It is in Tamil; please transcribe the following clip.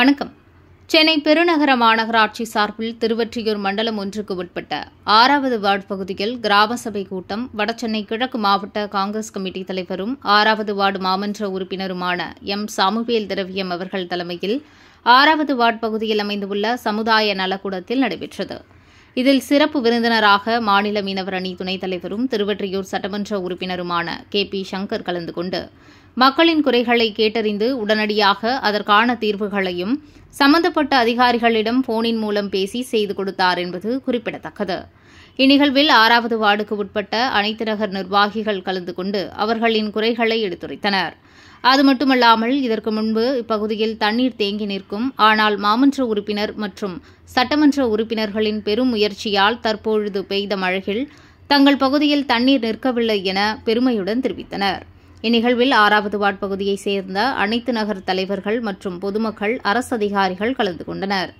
வணக்கம். சென்னை பெருநகர மாநகராட்சி சார்பில் திருவொற்றியூர் மண்டலம் 1க்கு உட்பட்ட 6வது வார்டு பகுதியில் கிராம சபை கூட்டம் வடசென்னை கிழக்கு மாவட்ட காங்கிரஸ் கமிட்டி தலைவரும் 6வது வார்டு மாமன்ற உறுப்பினருமான எம். சாமுவேல் திரவியம் அவர்கள் தலைமையில் 6வது வார்டு பகுதியில் அமைந்துள்ள சமுதாய நலக்கூடத்தில் நடைபெற்றது. இதில் சிறப்பு விருந்தினராக மாநில மீனவர் அணி துணைத் தலைவரும் திருவொற்றியூர் சட்டமன்ற உறுப்பினருமான கே.பி. சங்கர் கலந்து கொண்டு மக்களின் குறைகளை கேட்டறிந்து உடனடியாக அதற்கான தீர்வுகளையும் சம்பந்தப்பட்ட அதிகாரிகளிடம் போனின் மூலம் பேசி செய்து கொடுத்தார் என்பது குறிப்பிடத்தக்கது. இந்நிகழ்வில் 6வது வார்டுக்கு உட்பட்ட அனைத்து நகர் நிர்வாகிகள் கலந்து கொண்டு அவர்களின் குறைகளை எடுத்துரைத்தனர். அது மட்டுமல்லாமல் இதற்கு முன்பு இப்பகுதியில் தண்ணீர் தேங்கி நிற்கும். ஆனால் மாமன்ற உறுப்பினர் மற்றும் சட்டமன்ற உறுப்பினர்களின் பெரும் முயற்சியால் தற்பொழுது பெய்த மழையில் தங்கள் பகுதியில் தண்ணீர் நிற்கவில்லை என பெருமையுடன் தெரிவித்தனர். இந்நிகழ்வில் 6வது வார்டு பகுதியைச் சேர்ந்த அனைத்து நகர் தலைவர்கள் மற்றும் பொதுமக்கள் அரசு அதிகாரிகள் கலந்து கொண்டனர்.